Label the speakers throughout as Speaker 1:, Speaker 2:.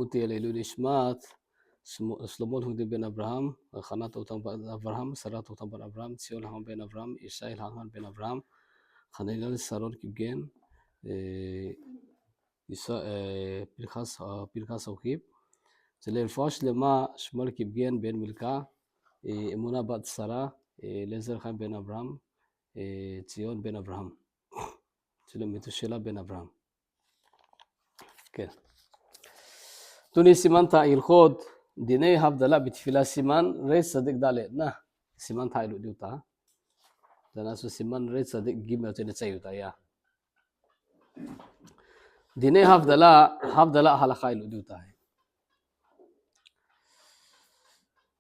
Speaker 1: Uti Leilu Nishmat, Shlomo Hudi ben Abraham, Chanat Utam ben Abraham, Sarat Utam ben Abraham, Tzion Ham ben Abraham, Israel Ham ben Abraham, Hananel Saron Kibgen, Pirchas Ochib, Zelelfosh Lema Shmuel Kibgen ben Milka, Emuna bat Sarah, Lezer Ham ben Abraham, Tzion ben Abraham, Zelem Metushela ben Abraham. כן. תוני סימן תהילכות דיני הבדלה בתפילה סימן רי צדיק ד' נא סימן תהילו דיותה דנסו סימן רי צדיק ג' תנציותה יא דיני הבדלה הלכה אילו דיותה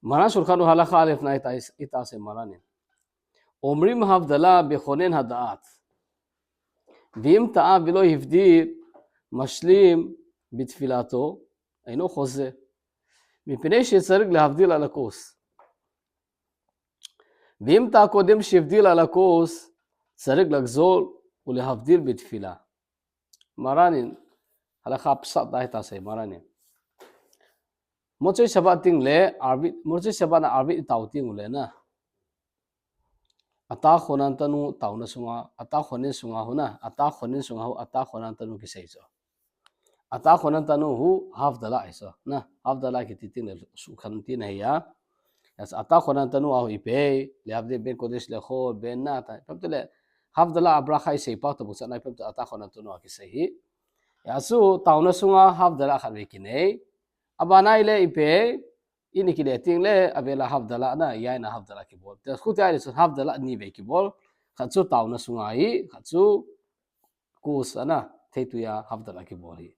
Speaker 1: מרן שולחנו הלכה א' נא איתעשה מרנים אומרים הבדלה בכונן הדעת ואם טעה ולא הבדיל משלים בתפילתו, אינו חוזה, מפני שצריך להבדיל על הכוס. ואם טעה קודם שהבדיל על הכוס, צריך לחזור ולהבדיל בתפילה. מרנין, הלכה פסט די תעשה, מרנין. מוצאי שבת ערבית טעותים ולנה. אתה חוננתנו טעונה סונגה, אתה חונן סונגה הונה, אתה חונן סונגה הו, אתה חוננתנו כסייצו. אתה חוננתנו הוא הבדלה איסו, נה, הבדלה כתיתין לשולחנתין היה, אז אתה חוננתנו הוא איפי, להבדיל בין קודש לחול, בין נעת, פעמת לה, הבדלה הברכה איסי פרטו בוצענה, פעמת אתה חוננתנו הכסאי, יעשו טעונה סונגה הבדלה אחת וקיני, אבנה אלה איפי, ini kile ting le avela habdala na yaina habdala kibol te khuti ai so habdala ni ve kibol khatsu tauna sungai khatsu kus ana theitu ya habdala kibol hi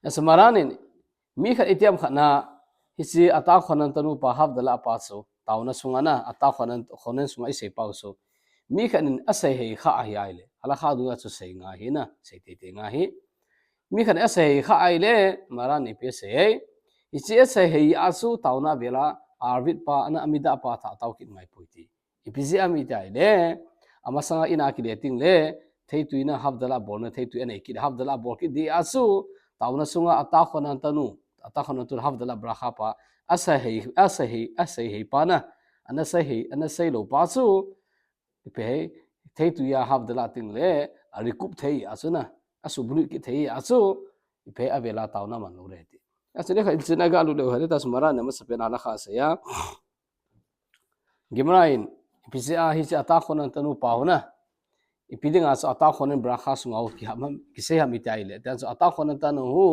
Speaker 1: asmaranin mi khat itiam khana hisi ata khonan tanu pa habdala pa so tauna sungana ata khonan sungai se pa so mi khanin asai he kha ai ai le ala kha du chu sei nga hi na sei te nga hi mi khan asai kha ai le marani pe se ichi asa hei asu tauna bela arvit pa ana amida pa tha tawkit ngai poiti ipisi amita le amasanga ina kileting le theituina habdala borna theitu ene ki habdala borki di asu tauna sunga ata khonan tu habdala brakha pa asa hei pana ana sai lo pa su ipe theitu ya habdala ting le arikup thei asuna asu bulu ki thei asu ipe avela tauna man lo re asli kha ilsina galu le hade tas marana masapen ala khasa ya gimrain ipisia hi cha ta khonan tanu pauna ipiding as ata khonan brakha sunga ki hamam kise hamitai le tan so ata khonan tanu hu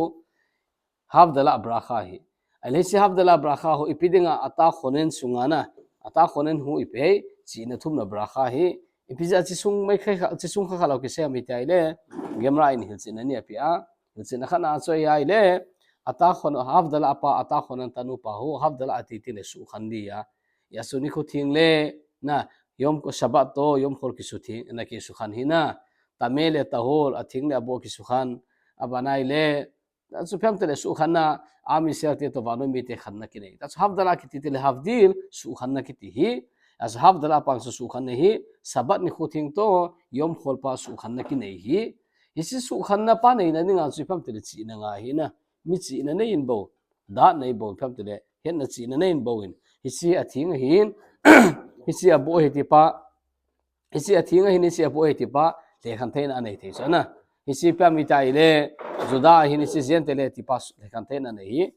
Speaker 1: habdala brakha hi alisi habdala brakha hu ipiding ata khonan sunga na ata khonan hu ipe china thumna brakha hi ipisia chi sung mai kha chi sung kha lo kise hamitai le gimrain hilsina ni apia hilsina khana choi ai le ata khon habdala apa ata khonan tanu pa ho habdala atiti le su khandia ya suni khu thing le na yom ko sabat to yom khol ki su thing na ki su khan hina tamele tahol athing le abo ki su khan abanai le su pham te le su khanna ami serte to vano mi te khanna ki nei that's habdala ki ti le havdil su khanna ki ti hi as habdala pa su khanna hi sabat ni khu thing to yom khol pa su khanna ki nei hi isi su khanna pa nei na ninga su pham te le chi na nga hi na mi chi na nei in bo da nei bo pham te le hen na chi na nei in bo in hisi athing hin hisi abo he ti pa hisi athing hin hisi abo he ti pa le khan thein anei the so na hisi pa mi tai le juda hin hisi zen te le ti pa le khan thein anei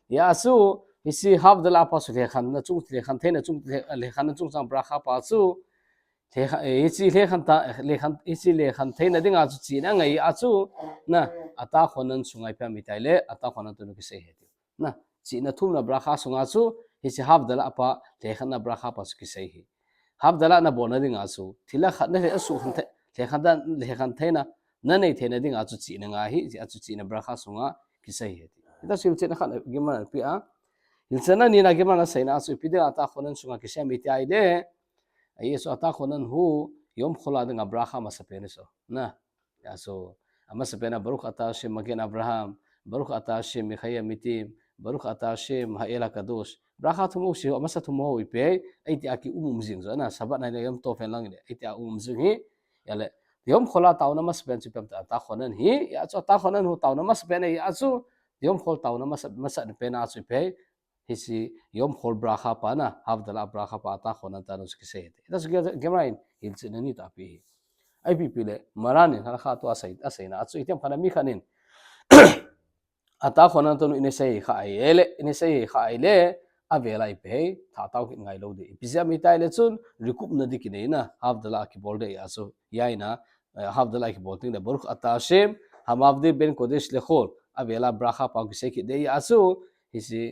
Speaker 1: ya su hisi habdala pa su le khan na chung le khan thein na chung le khan na chung sang brakha pa su hisi le khan hisi le khan thein na dinga chu chi na ngai a chu na ata khonan sungai pa mi tai le ata khonan tu ki se he na chi na thum na brakha sunga chu hisi habdala pa le khan na brakha pa su ki se hi habdala na bona dinga chu thila khat na le su khan le khan theina na nei theina dinga chu chi na nga hi chu chi na brakha sunga ki se he ita sil che na khan giman pi a hilsana ni na giman na sai na su pi de ata khonan sunga ki se mi tai le ai so ata khonan hu yom khola dinga brakha ma sa pe ne so na ya so ama sa pe na baruch ata shem magen abraham baruch ata shem mikhaya mitim baruch ata shem ha'ela kadosh brakha thumu si ama sa thumu oi pe ai ti aki jing zo na sabat na yom to fen lang le ai ti jing hi ya le yom khola tauna mas pen chipam ata khonan hi ya cho ata khonan hu tauna mas pen ai asu yom khol tauna masa pe na chu pe hisi yom khol bracha pa na havdala bracha pa ta khonan ta nos kise das gemrain hil chinani ta pi ai pi pi le marani hala kha to asai na chu item khana mi khanin ata khonan to ine sei kha ai ele ine sei kha ai le avela i pe tha taw ki ngai lo de pizia mi tai le chun rikup na dikine na havdala ki bolde aso yaina havdala ki bolting le burkh ata shem hamavdi ben kodesh le khol avela bracha pa ki se ki de aso hisi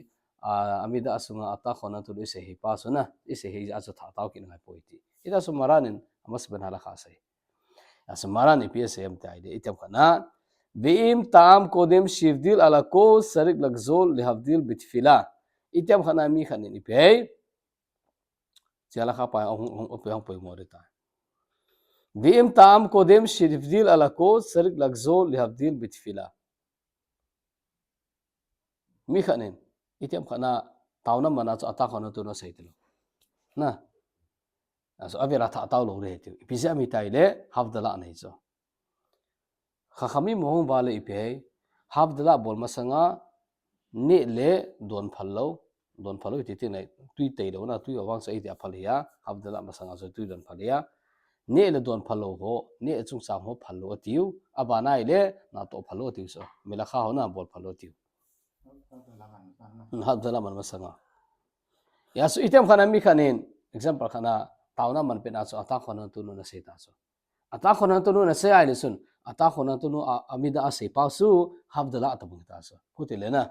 Speaker 1: amida asunga ata khonan to ise hi pa so na ise hi aso tha taw ki ngai poiti ida so maranin amas ben hala kha sai aso marani psm tai de item khana veim tam kodem shivdil ala ko sarik lagzol lehavdil bitfila item khana mi khanin ipe chala kha pa ong pe ong pe morita veim tam kodem shivdil ala ko sarik lagzol lehavdil bitfila mi khanin item khana tauna mana chu ata khana tu no saitilo na aso avera tha taw lo re ti pizia mi tai le havdala nei cho khami mohong bale ipe havdala bol masanga ne le don phallo ti ti nei tui tei do na tui awang sai ti aphalia havdala masanga so tui don phalia ne le don phallo ho ne chung sa ho phallo tiu abanai le na to phallo tiu so mela kha ho na bol phallo tiu havdala man masanga ya so item khana mi khanin example khana tauna man pe na so ata khona tu no na se ta so ata khona tu no na se ai le sun ata khona tu no amida ase pa su havdala atabung ta so khutile na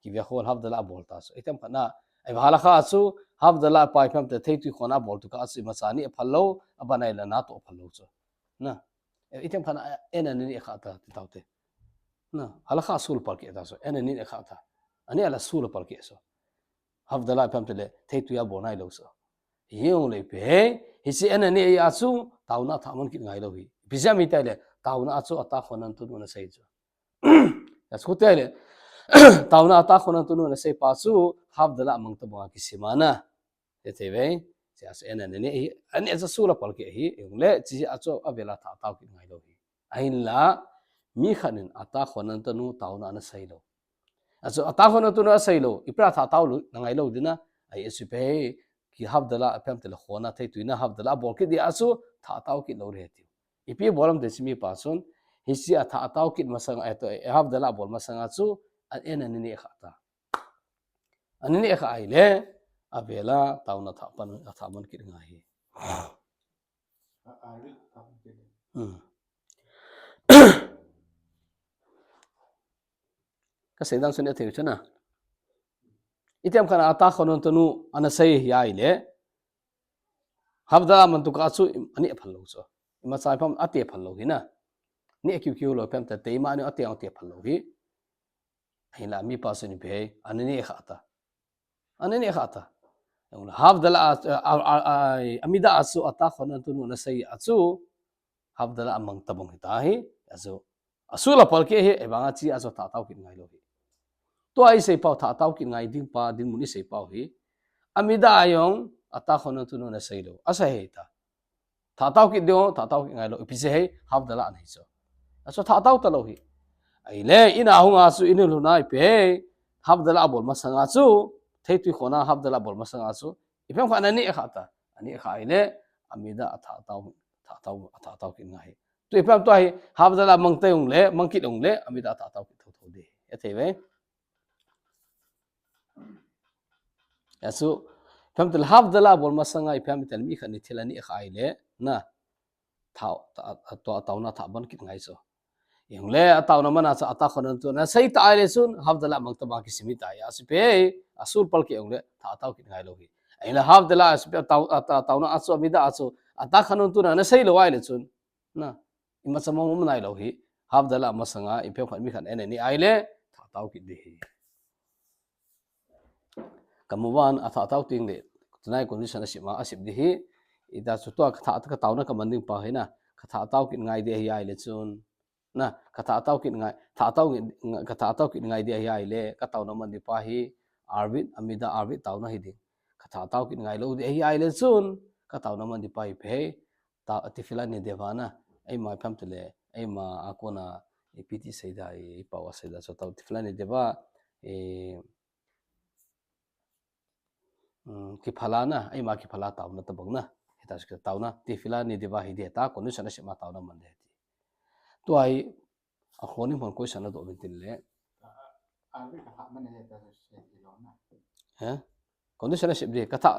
Speaker 1: ki ve khol havdala bol ta so item khana ai bhala kha su havdala pa pham te thei tu khona bol tu ka asu masani phallo abanai la na to phallo so na item khana ena ni kha ta taute na hala kha sul par ke ta so ena ni kha ta ani ala sul par ke so havdala pham te le thei tu ya bonai lo so yong le pe hisi ena ni ya su tauna thaman ki ngai lo hi bizia mi tai le tauna achu ata khonan tu no na sei jo ya su tai le tauna ata khonan tu no na sei pa su havdala mang ta ba ki simana te te ve sia se ena ni ani acha su la pal ke hi yong le chi achu avela tha taw ki ngai lo hi ain la mi khanin ata khonan tu no tauna na sei lo achu ata khonan tu no sei lo ipra tha taw lu ngai lo dina ai su pe ki havdala apem tel khona thei tuina havdala bol ki di asu tha taw ki lo re ti ipi bolam de simi pasun hisi atha taw ki masang ato havdala bol masang achu an en ani kha ta ani kha ai le avela tauna tha pan atha man ki nga hi ka sedang sun etheu chana item khana ata khonon tanu anasai yai le havdala man tu ka chu ani phallo so ima sai pham ate phallo hi na ni qq lo pham ta te ma ni ate ate phallo hi aila mi pasun be anani khata havdala amida asu ata khonon tanu anasai achu havdala amang tabong hi ta hi aso asula palke he ebanga chi aso ta taw ki ngai lo hi to ai sei pau tha taw ki ngai ding pa din muni sei pau hi amida ayong ata khono tu no na sei lo asa he ta tha taw ki do tha taw ki ngai lo ipise he havdala nei so aso tha taw ta lo hi ai le ina hunga su inu lu nai pe havdala bol masanga su thei tu khona havdala bol masanga su ipem khana ni khata ani kha ai le amida tha taw ki ngai tu ipem to ai havdala mang te ung le mang ki ung le amida tha taw ki tho tho de ethei ve asu pham tel havdala bol masanga ipham tel mi khani thilani khai le na thau to tauna tha ban ki ngai so yong le atauna mana cha ata khonan to na sei ta ai le sun havdala mang ta ba ki simi ta ya sipe asul pal ki yong le tha taw ki ngai lo hi ai la havdala sipe tauna asu amida asu ata khanon tu na sei lo ai le chun na ima chamo mum nai lo hi havdala masanga ipham khan mi khan ene ni ai le tha taw ki de hi kamuwan atha taw ting le tunai condition asima asip di hi ida chu to ka tha ka tawna ka manding pa hina ka tha taw kin ngai de hi ai le chun na ka tha taw kin ngai ka tha taw kin ngai de hi ai le ka tawna mandi pa hi arvin amida arvin tawna hi ding ka tha taw kin ngai lo de hi ai le chun ka tawna mandi pa hi phe ta atifila ni devana ai ma pham tele ai ma akona ipiti saida ipawa saida so tau tiflani deba ki phalana ai ma ki phala taw na tabangna heta ska tawna tiflani deba hi de ta konu sana sema tawna mande ti to ai a khoni mon ko sana do bin le
Speaker 2: ari ka ha mane ta se dilona
Speaker 1: ha konu sana sebe ka ta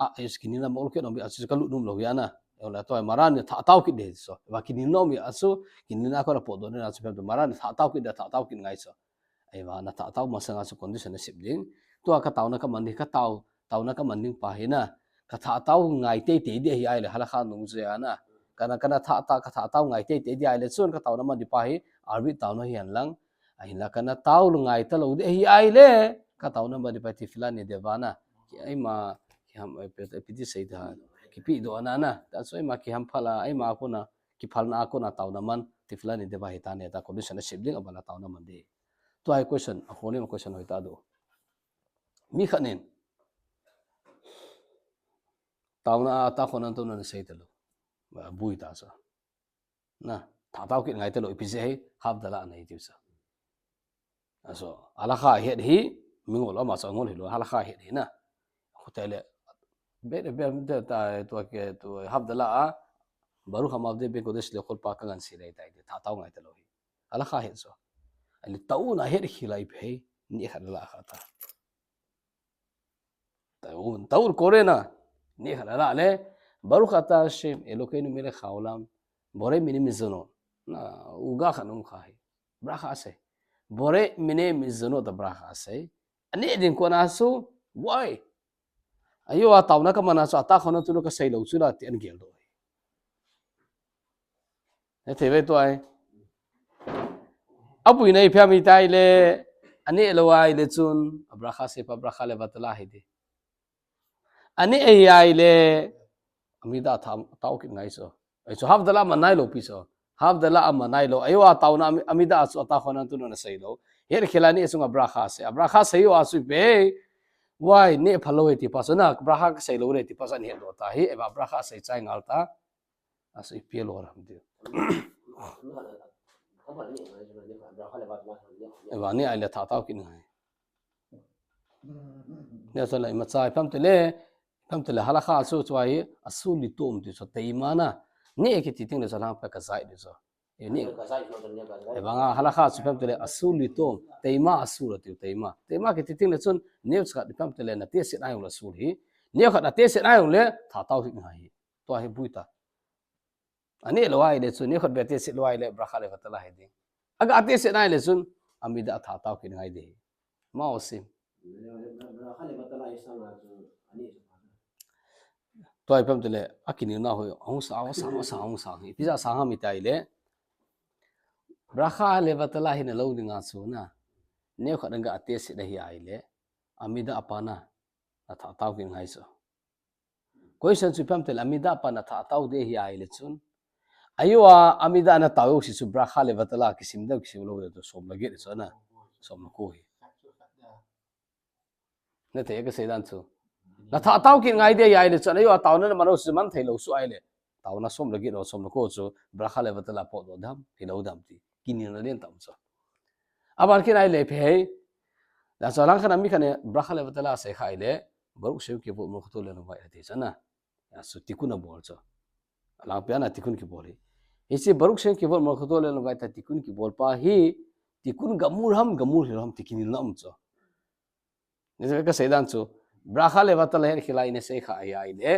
Speaker 1: a iskini na mol ke no bi asu ka lu num lo yana ola to maran tha taw ki de so ba kini no mi asu kini na ko po do na asu pe maran tha taw ki de tha taw ki ngai so ai wa na tha taw ma sanga su condition sibling to ka taw na ka mandi ka taw na ka manding pa hina ka tha taw ngai te te de hi ai le hala kha nu je ana kana tha ka tha taw ngai te te de ai le chun ka taw na mandi pa hi arbi taw na hian lang ai la kana taw lu ngai ta lo de hi ai le ka taw na mandi pa ti filani de bana ki ai ma ki ham pe ti sei da ki pi do ana na ta so ai ma ki ham phala ai ma ko na ki phalna ko na taw na man ti filani de ba hi ta ne ta condition sibling abana taw na mandi to ai question a khone ma question hoita do mi khanen tawna ta khonan to na sei talo bui ta sa na tha taw ki ngai talo ipise hai hab dala nei ti sa aso ala kha het hi mingol ma sa ngol hi lo ala kha het hi na khotele be ta to ke to hab dala baru hamab de be ko des le khol pa kan si lai tai tha taw ngai talo hi ala kha het so ali tauna het hi lai be ni khala khata taur korena ni khala le baru khata shim elokeinu mere khawlam bore mini mizono na uga khanum khai brakha se bore mini mizono da brakha se ani din ko na su why ayo tauna ka mana so ata khona tu ka sei lo chu la ti an gel do ne thebe to ai apui nei phami tai le ani elowai le chun brakha se pa brakha le batla hi de ani ai le amida tham taw ki ngai so ai so hab dala manai lo pi so hab dala manai lo ayo taw na amida so ta khona tu na sei lo her khilani sunga brakha se yo asu be why ne phalo ti pasana brakha sei lo re ti pasan he do ta hi eba brakha sei chai ngal ta asu pi lo ram de eba ni ai le tha taw ki ngai ne so lai ma chai pam te le hala kha so chwai asu li tom ti so teimana ne ki ti ting le so lang pa ka zai de so e ni eba nga hala kha so pam te le asu li tom teima asu la ti teima ki ti ting le chun news ka di pam te le na te se ai la su hi ne kha na te se ai le tha taw ki ngai to hi buita ani lo ai le chun ne khot be te se lo ai le brakha le fatala hi ding aga te se ai le chun amida tha taw ki ngai de ma osim brakha le fatala isa na ani toy pam tele akini na ho ong sa hi pizza sa ha mi tai le brakha le batala hi na lo dinga su na ne khodanga ate se da hi ai le amida apana na tha taw kin ngai so question su pam tele amida apana tha taw de hi ai le chun aywa amida na taw si su brakha le batala ki sim da ki sim lo de som la ge so na som ko hi ne te ka se dan chu la tha taw ki ngai de yai le chan ayo taw na mano su man thai lo su ai le taw na som lagi ro som ko chu brakha le batala po do dam hi lo dam ti kini na len tam so abar ki nai le phe la so lang khana mi khane brakha le batala se khai le baru se ki bo mo khto le no bai ati chana ya su tikuna bol cho la pya na tikun ki bol hi isi baru se ki bo mo khto le no bai ta tikun ki bol pa hi tikun gamur ham tikini nam cho ne ka se dan chu brakha le batala her khilai ne sei kha ai ai le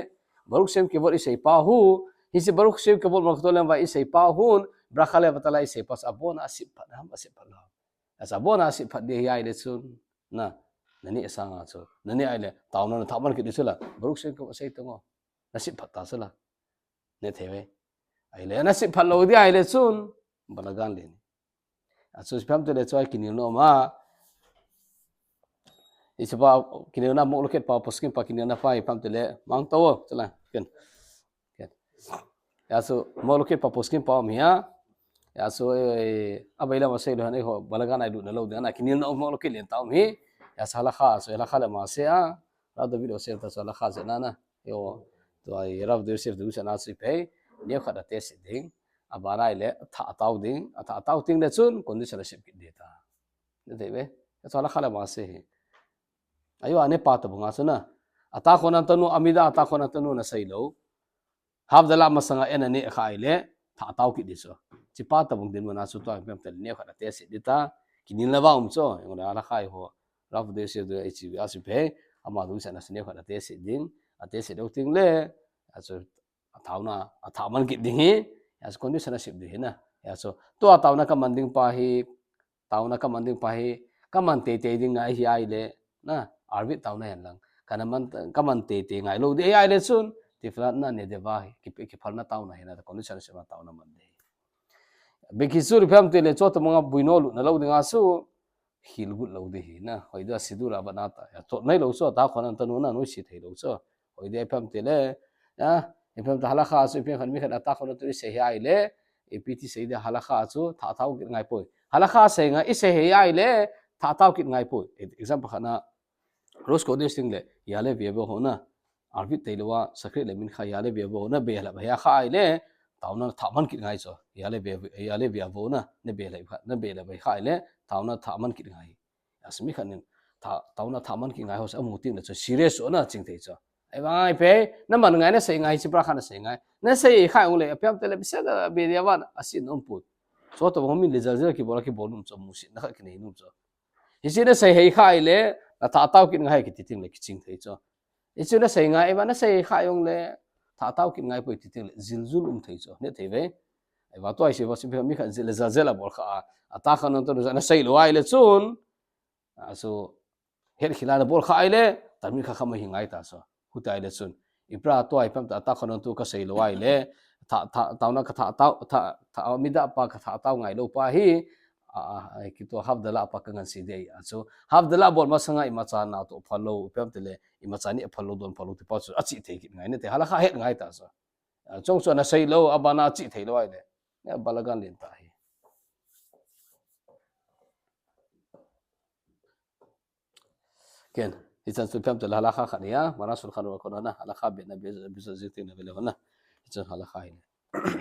Speaker 1: baruk sem ke bol isei pa hu hisi baruk sem ke bol makto le ba isei pa hun brakha le batala isei pas abona asip padam asip pala as abona asip pad de ai le chun na nani asanga chu nani ai le tauna na thaman ki disula baruk sem ko sei tongo nasip phatta sala ne theve ai le nasip phalo di ai le chun balagan le asu spam te le choi kinil no ma isba kinena mo loket pa poskin pa kinena pa ipam tele mang to chala ken ya so mo loket pa poskin pa mia ya so abaila ma sei lo ne ho balaga na lu na lo na kinena mo loket len ta mi ya sala kha so la kha la ma se a ra do video se ta sala kha se na yo to ai rab de se du sa na si pe ne kha da te se ding abana ile tha ataw ding atha ataw ting le chun conditionship ki data ne debe chola khala ma se hi ayo ane pa ta bunga chuna ata khona tanu amida ata khona tanu na sai lo hab dala masanga enani kha ile tha ataw ki diso chi pa ta bung din mana su to pem tel ne kha te se dita kinin la ba cho ngona ala khai ho rav de se de chi asu pe ama du sa na se ne kha te se ding ate se do ting le aso atauna athaman ki ding hi as conditionship de na so to atauna ka manding pa hi tauna ka manding pa hi ka man te te ding ai hi ai le na arvit tauna yan lang kana man ka man te te ngai lo de ai le sun ti flat na ne de ba ki phal na tauna hi na conditionship ma tauna man de bekisur pham te le chot manga buino lu na lo dinga su hil gut lo de hi na hoida sidura banata ya to nai lo so ta khonan tanu na no si thei lo so hoide pham te le ya pham ta hala kha su pham khan mi khan ta khon tu se hi ai le apt se de hala kha su tha thau ki ngai poi hala kha se nga i se hi ai le tha thau ki ngai poi example khana rose code sting le ya le be bo hona arvit teilowa secret le min kha ya le be bo na be la ba ya kha ai le tauna thaman ki ngai cho ya le be bo na ne be la ba kha ai le tauna thaman ki ngai asmi khanin tauna thaman ki ngai ho sa mu ting le cho serious ona ching thei cho ai bai pe na man ngai na sei ngai chi pra khana sei ngai na sei kha ung le apyam tele bisa da be dia wan asin on put so to homin le zel ki bola ki bonum cho musi na kha ki nei num cho hisi na sei hei kha ai le na tha taw ki ngai ki ting le ki ching thei cho hisi na sei ngai ba na sei kha yong le tha taw ki ngai poi ti ting le zilzul thei cho ne thei ve ai wa to ai se wa sim mi kha zel zel bol kha ata khan to na sei lo ai le chun so her khila na bol kha ai le tarmi kha kha ma hi ngai ta so hutai le chun ipra to ai pam ta ata khan to ka sei lo ai le taw na ka tha mi da pa ka tha taw ngai lo pa hi ki to hab dala pa ka ngan si de so hab dala bol ma sanga ima cha na to follow pem tele ima cha ni follow don follow ti pa chu achi thei ki ngai ne te hala kha het ngai ta so chong so na sei lo abana chi thei lo ai le ne balagan len ta hi ken itan su pem tele hala kha khania mana sul khan ko na hala kha be na be ziti na be le na itan hala kha